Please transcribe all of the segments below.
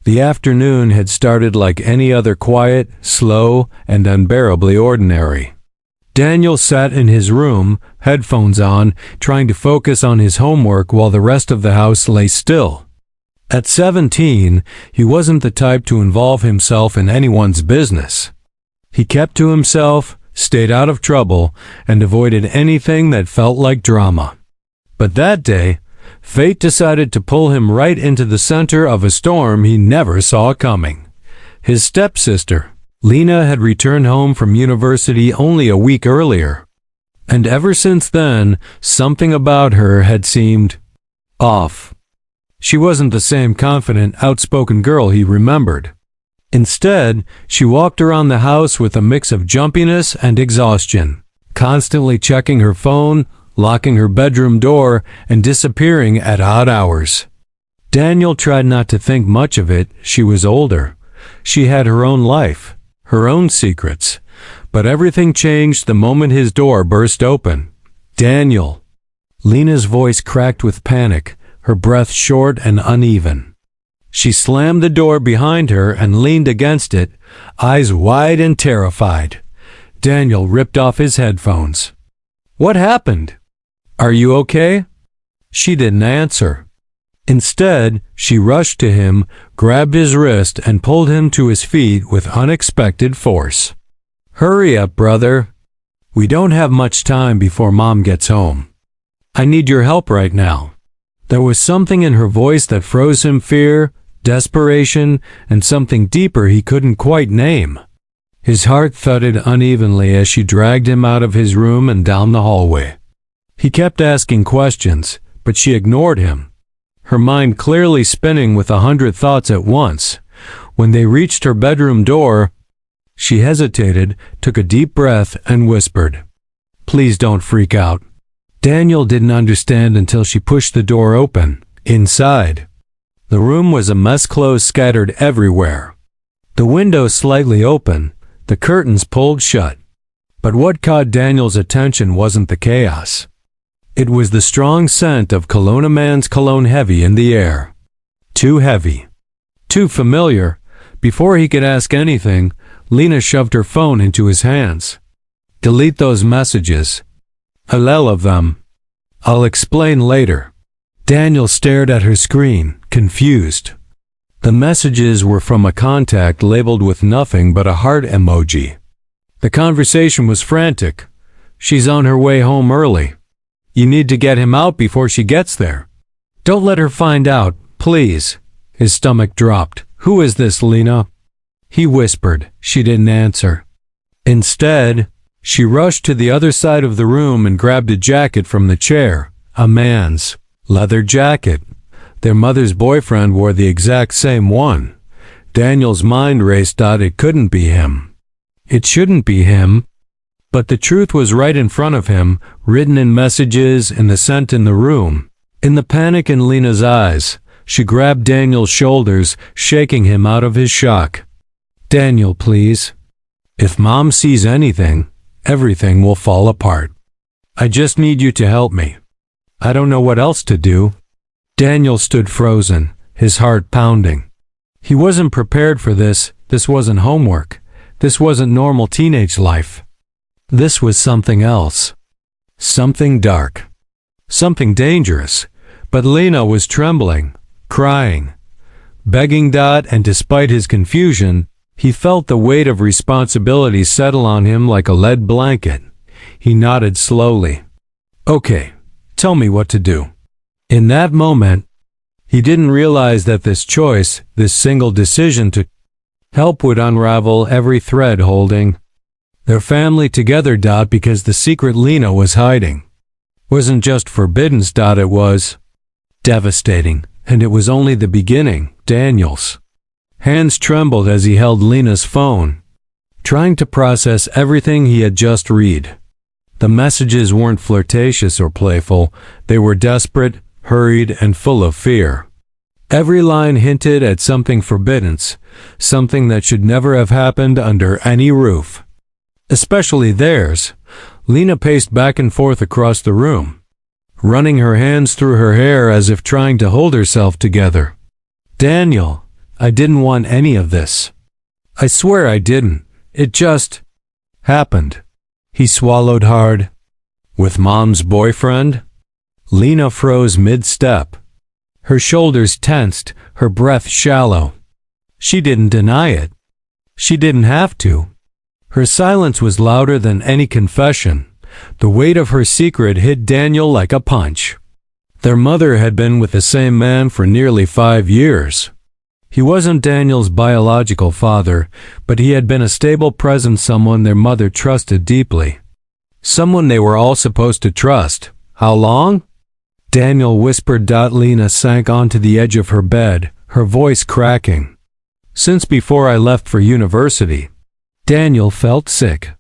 The afternoon had started like any other, quiet, slow, and unbearably ordinary. Daniel sat in his room, headphones on, trying to focus on his homework while the rest of the house lay still. At 17, he wasn't the type to involve himself in anyone's business. He kept to himself, stayed out of trouble, and avoided anything that felt like drama. But that day, fate decided to pull him right into the center of a storm he never saw coming. His stepsister, Lena, had returned home from university only a week earlier. And ever since then, something about her had seemed off. She wasn't the same confident, outspoken girl he remembered. Instead, she walked around the house with a mix of jumpiness and exhaustion, constantly checking her phone, locking her bedroom door, and disappearing at odd hours. Daniel tried not to think much of it. She was older. She had her own life, her own secrets. But everything changed the moment his door burst open. "Daniel." Lena's voice cracked with panic, her breath short and uneven. She slammed the door behind her and leaned against it, eyes wide and terrified. Daniel ripped off his headphones. "What happened? Are you okay?" She didn't answer. Instead, she rushed to him, grabbed his wrist, and pulled him to his feet with unexpected force. "Hurry up, brother. We don't have much time before Mom gets home. I need your help right now." There was something in her voice that froze him: fear, desperation, and something deeper he couldn't quite name. His heart thudded unevenly as she dragged him out of his room and down the hallway. He kept asking questions, but she ignored him, her mind clearly spinning with 100 thoughts at once. When they reached her bedroom door, she hesitated, took a deep breath, and whispered, "Please don't freak out." Daniel didn't understand until she pushed the door open. Inside, the room was a mess, clothes scattered everywhere. The window slightly open, the curtains pulled shut. But what caught Daniel's attention wasn't the chaos. It was the strong scent of cologne, a man's cologne, heavy in the air. Too heavy. Too familiar. Before he could ask anything, Lena shoved her phone into his hands. "Delete those messages. All of them. I'll explain later." Daniel stared at her screen, confused. The messages were from a contact labeled with nothing but a heart emoji. The conversation was frantic. "She's on her way home early. You need to get him out before she gets there. Don't let her find out, please." His stomach dropped. "Who is this, Lena?" He whispered. She didn't answer. Instead, she rushed to the other side of the room and grabbed a jacket from the chair. A man's leather jacket. Their mother's boyfriend wore the exact same one. Daniel's mind raced out. It couldn't be him. It shouldn't be him. But the truth was right in front of him, written in messages, in the scent in the room. In the panic in Lena's eyes, she grabbed Daniel's shoulders, shaking him out of his shock. "Daniel, please. If Mom sees anything, everything will fall apart. I just need you to help me. I don't know what else to do." Daniel stood frozen, his heart pounding. He wasn't prepared for this. This wasn't homework. This wasn't normal teenage life. This was something else. Something dark. Something dangerous. But Lena was trembling, crying, begging. And despite his confusion, he felt the weight of responsibility settle on him like a lead blanket. He nodded slowly. "Okay, tell me what to do." In that moment, he didn't realize that this choice, this single decision to help, would unravel every thread holding their family together. Because the secret Lena was hiding wasn't just forbidden. It was devastating, and it was only the beginning. Daniel's hands trembled as he held Lena's phone, trying to process everything he had just read. The messages weren't flirtatious or playful. They were desperate, hurried, and full of fear. Every line hinted at something forbidden, something that should never have happened under any roof. Especially theirs. Lena paced back and forth across the room, running her hands through her hair as if trying to hold herself together. "Daniel, I didn't want any of this. I swear I didn't. It just happened." He swallowed hard. "With Mom's boyfriend?" Lena froze mid-step. Her shoulders tensed, her breath shallow. She didn't deny it. She didn't have to. Her silence was louder than any confession. The weight of her secret hit Daniel like a punch. Their mother had been with the same man for nearly 5 years. He wasn't Daniel's biological father, but he had been a stable presence, someone their mother trusted deeply. Someone they were all supposed to trust. How long? Daniel whispered. Lena sank onto the edge of her bed, her voice cracking. "Since before I left for university." Daniel felt sick.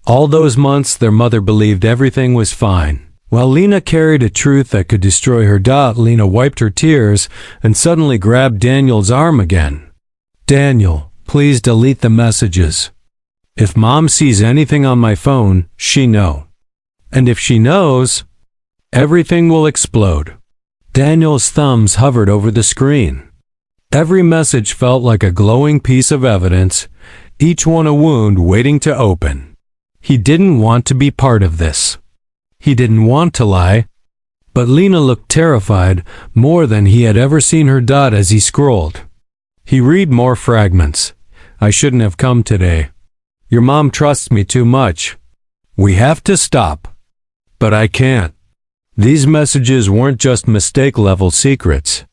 All those months their mother believed everything was fine, while Lena carried a truth that could destroy her. Lena wiped her tears and suddenly grabbed Daniel's arm again. "Daniel, please delete the messages. If Mom sees anything on my phone, she know. And if she knows, everything will explode." Daniel's thumbs hovered over the screen. Every message felt like a glowing piece of evidence, each one a wound waiting to open. He didn't want to be part of this. He didn't want to lie. But Lena looked terrified, more than he had ever seen her. As he scrolled, he read more fragments. "I shouldn't have come today. Your mom trusts me too much. We have to stop. But I can't." These messages weren't just mistake-level secrets.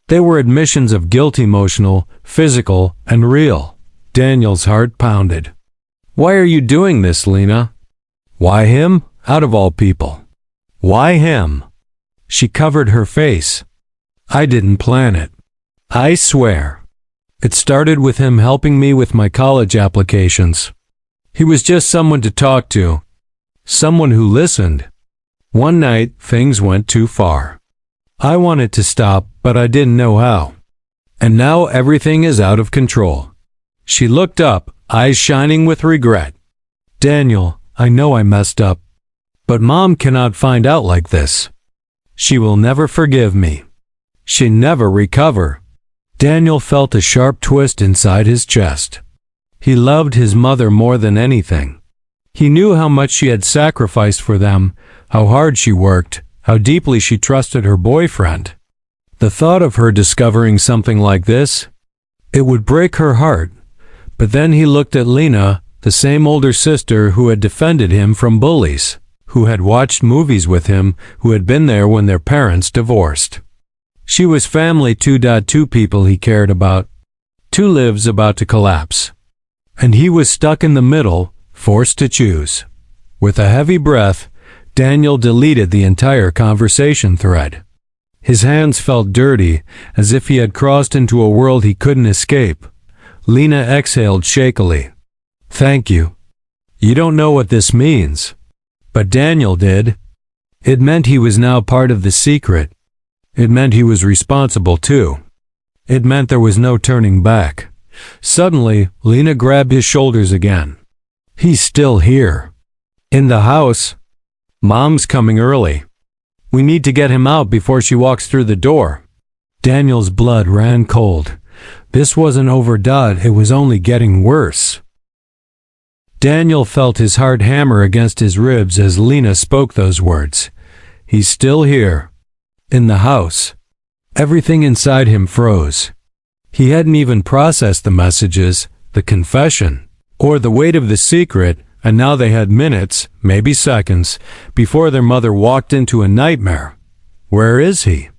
They were admissions of guilt, emotional, physical, and real. Daniel's heart pounded. "Why are you doing this, Lena? Why him, out of all people? Why him?" She covered her face. "I didn't plan it. I swear. It started with him helping me with my college applications. He was just someone to talk to. Someone who listened. One night, things went too far. I wanted to stop, but I didn't know how. And now everything is out of control." She looked up, eyes shining with regret. "Daniel, I know I messed up. But Mom cannot find out like this. She will never forgive me. She never recover." Daniel felt a sharp twist inside his chest. He loved his mother more than anything. He knew how much she had sacrificed for them, how hard she worked, how deeply she trusted her boyfriend. The thought of her discovering something like this, it would break her heart. But then he looked at Lena, the same older sister who had defended him from bullies, who had watched movies with him, who had been there when their parents divorced. She was family too. Two people he cared about. 2 lives about to collapse. And he was stuck in the middle, forced to choose. With a heavy breath, Daniel deleted the entire conversation thread. His hands felt dirty, as if he had crossed into a world he couldn't escape. Lena exhaled shakily. "Thank you. You don't know what this means." But Daniel did. It meant he was now part of the secret. It meant he was responsible too. It meant there was no turning back. Suddenly, Lena grabbed his shoulders again. "He's still here. In the house. Mom's coming early. We need to get him out before she walks through the door." Daniel's blood ran cold. This wasn't over. It was only getting worse. Daniel felt his heart hammer against his ribs as Lena spoke those words. "He's still here. In the house." Everything inside him froze. He hadn't even processed the messages, the confession, or the weight of the secret, and now they had minutes, maybe seconds, before their mother walked into a nightmare. "Where is he?"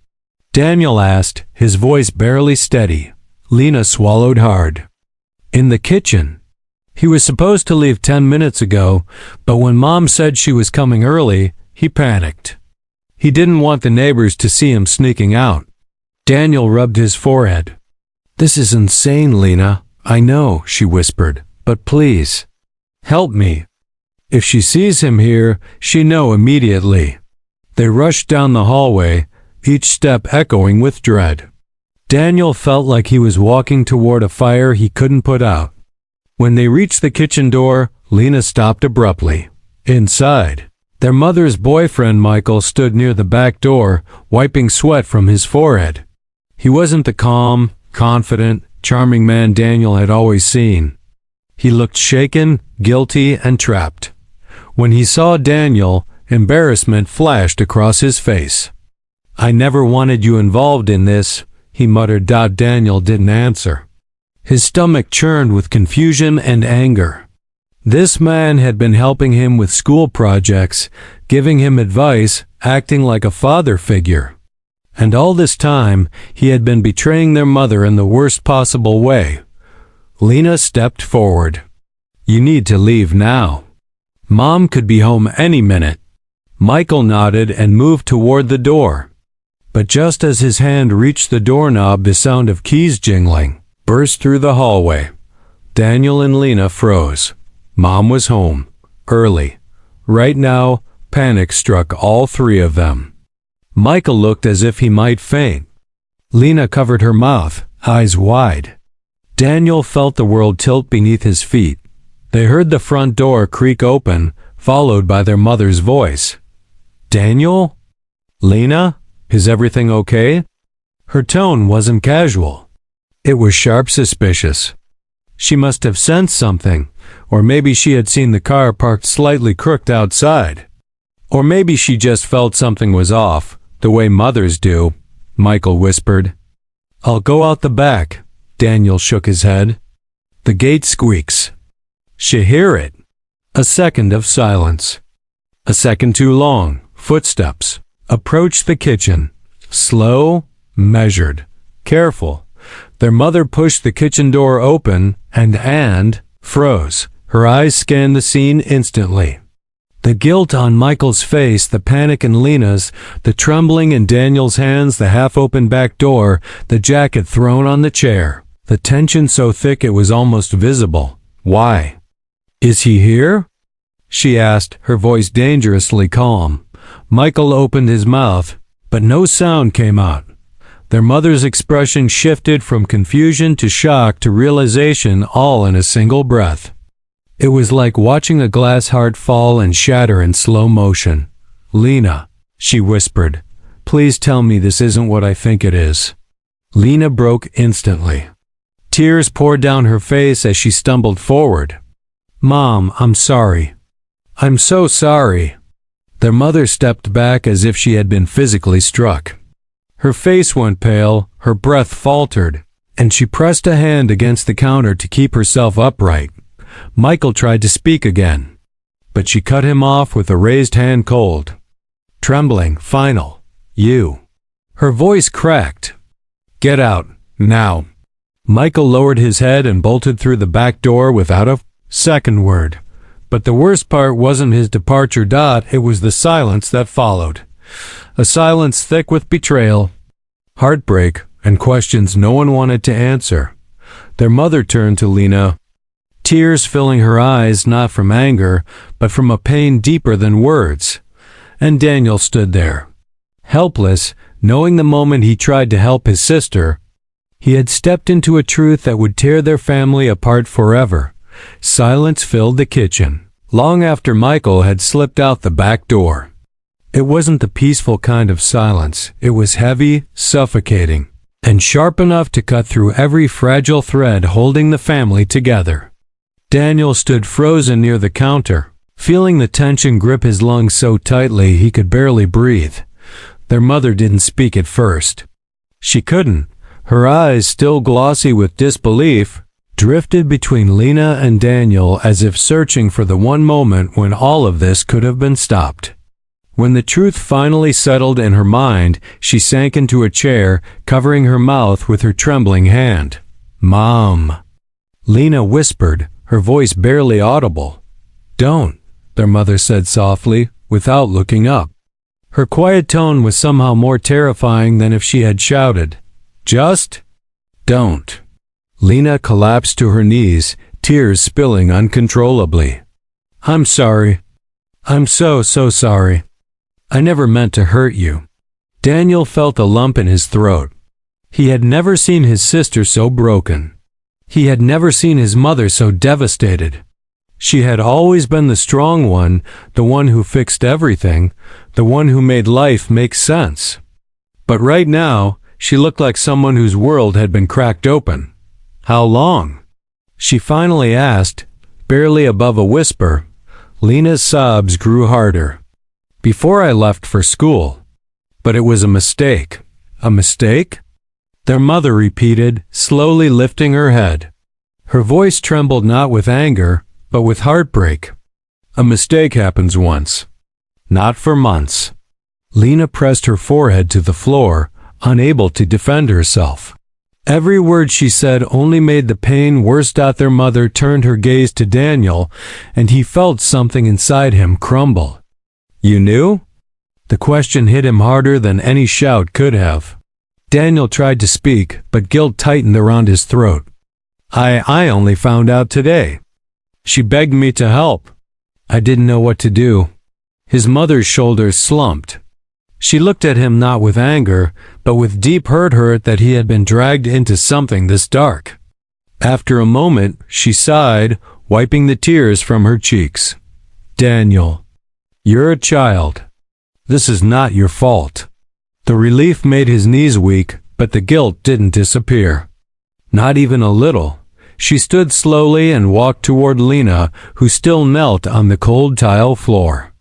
Daniel asked, his voice barely steady. Lena swallowed hard. "In the kitchen. He was supposed to leave 10 minutes ago, but when Mom said she was coming early, he panicked. He didn't want the neighbors to see him sneaking out." Daniel rubbed his forehead. "This is insane, Lena. I know," she whispered, "but please, help me. If she sees him here, she'll know immediately." They rushed down the hallway, each step echoing with dread. Daniel felt like he was walking toward a fire he couldn't put out. When they reached the kitchen door, Lena stopped abruptly. Inside, their mother's boyfriend Michael stood near the back door, wiping sweat from his forehead. He wasn't the calm, confident, charming man Daniel had always seen. He looked shaken, guilty, and trapped. When he saw Daniel, embarrassment flashed across his face. "I never wanted you involved in this," he muttered. Daniel didn't answer. His stomach churned with confusion and anger. This man had been helping him with school projects, giving him advice, acting like a father figure. And all this time, he had been betraying their mother in the worst possible way. Lena stepped forward. "You need to leave now. Mom could be home any minute." Michael nodded and moved toward the door. But just as his hand reached the doorknob, the sound of keys jingling burst through the hallway. Daniel and Lena froze. Mom was home, early. Right now, panic struck all three of them. Michael looked as if he might faint. Lena covered her mouth, eyes wide. Daniel felt the world tilt beneath his feet. They heard the front door creak open, followed by their mother's voice. "Daniel? Lena? Is everything okay?" Her tone wasn't casual. It was sharp, suspicious. She must have sensed something, or maybe she had seen the car parked slightly crooked outside. Or maybe she just felt something was off, the way mothers do, Michael whispered. "I'll go out the back." Daniel shook his head. The gate squeaks. She hear it. A second of silence. A second too long. Footsteps approached the kitchen. Slow, measured, careful. Their mother pushed the kitchen door open and froze. Her eyes scanned the scene instantly. The guilt on Michael's face, the panic in Lena's, the trembling in Daniel's hands, the half-open back door, the jacket thrown on the chair. The tension so thick it was almost visible. "Why? Is he here?" she asked, her voice dangerously calm. Michael opened his mouth, but no sound came out. Their mother's expression shifted from confusion to shock to realization, all in a single breath. It was like watching a glass heart fall and shatter in slow motion. "Lena," she whispered, "please tell me this isn't what I think it is." Lena broke instantly. Tears poured down her face as she stumbled forward. "Mom, I'm sorry. I'm so sorry." Their mother stepped back as if she had been physically struck. Her face went pale, her breath faltered, and she pressed a hand against the counter to keep herself upright. Michael tried to speak again, but she cut him off with a raised hand, cold, trembling, final. "You." Her voice cracked. "Get out, now." Michael lowered his head and bolted through the back door without a second word. But the worst part wasn't his departure. It was the silence that followed. A silence thick with betrayal, heartbreak, and questions no one wanted to answer. Their mother turned to Lena, tears filling her eyes, not from anger, but from a pain deeper than words. And Daniel stood there, helpless, knowing the moment he tried to help his sister, he had stepped into a truth that would tear their family apart forever. Silence filled the kitchen, long after Michael had slipped out the back door. It wasn't the peaceful kind of silence. It was heavy, suffocating, and sharp enough to cut through every fragile thread holding the family together. Daniel stood frozen near the counter, feeling the tension grip his lungs so tightly he could barely breathe. Their mother didn't speak at first. She couldn't. Her eyes, still glossy with disbelief, drifted between Lena and Daniel as if searching for the one moment when all of this could have been stopped. When the truth finally settled in her mind, she sank into a chair, covering her mouth with her trembling hand. "Mom," Lena whispered, her voice barely audible. "Don't," their mother said softly, without looking up. Her quiet tone was somehow more terrifying than if she had shouted. "Just don't." Lena collapsed to her knees, tears spilling uncontrollably. "I'm sorry. I'm so sorry. I never meant to hurt you." Daniel felt a lump in his throat. He had never seen his sister so broken. He had never seen his mother so devastated. She had always been the strong one, the one who fixed everything, the one who made life make sense. But right now, she looked like someone whose world had been cracked open. How long? She finally asked, barely above a whisper. Lena's sobs grew harder. Before I left for school. But it was a mistake. A mistake? Their mother repeated, slowly lifting her head. Her voice trembled not with anger, but with heartbreak. A mistake happens once. Not for months. Lena pressed her forehead to the floor, unable to defend herself. Every word she said only made the pain worse. Their mother turned her gaze to Daniel, and he felt something inside him crumble. You knew? The question hit him harder than any shout could have. Daniel tried to speak, but guilt tightened around his throat. I only found out today. She begged me to help. I didn't know what to do. His mother's shoulders slumped. She looked at him not with anger, but with deep hurt that he had been dragged into something this dark. After a moment, she sighed, wiping the tears from her cheeks. Daniel, you're a child. This is not your fault. The relief made his knees weak, but the guilt didn't disappear. Not even a little. She stood slowly and walked toward Lena, who still knelt on the cold tile floor.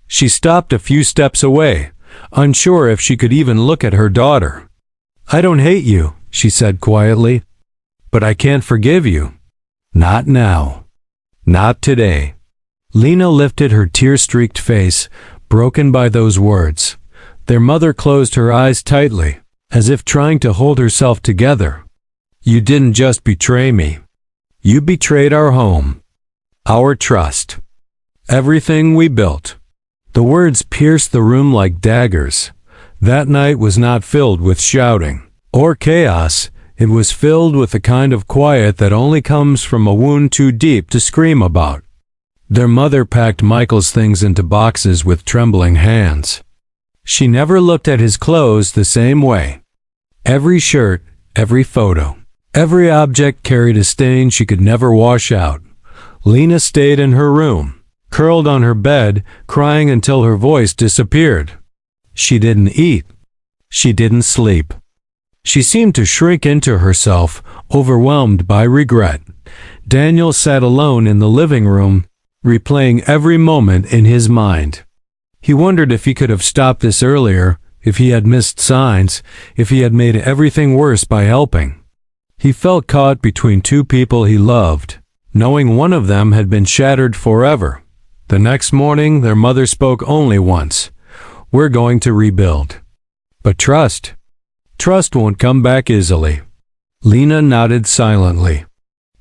She stopped a few steps away, unsure if she could even look at her daughter. I don't hate you, she said quietly, but I can't forgive you. Not now. Not today. Lena lifted her tear-streaked face, broken by those words. Their mother closed her eyes tightly, as if trying to hold herself together. You didn't just betray me. You betrayed our home. Our trust. Everything we built. The words pierced the room like daggers. That night was not filled with shouting or chaos. It was filled with the kind of quiet that only comes from a wound too deep to scream about. Their mother packed Michael's things into boxes with trembling hands. She never looked at his clothes the same way. Every shirt, every photo, every object carried a stain she could never wash out. Lena stayed in her room, curled on her bed, crying until her voice disappeared. She didn't eat. She didn't sleep. She seemed to shrink into herself, overwhelmed by regret. Daniel sat alone in the living room, replaying every moment in his mind. He wondered if he could have stopped this earlier, if he had missed signs, if he had made everything worse by helping. He felt caught between two people he loved, knowing one of them had been shattered forever. The next morning, their mother spoke only once. We're going to rebuild. But trust won't come back easily. Lena nodded silently,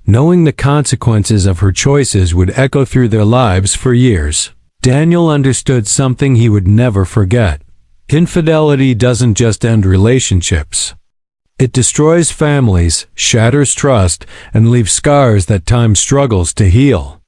knowing the consequences of her choices would echo through their lives for years. Daniel understood something he would never forget. Infidelity doesn't just end relationships. It destroys families, shatters trust, and leaves scars that time struggles to heal.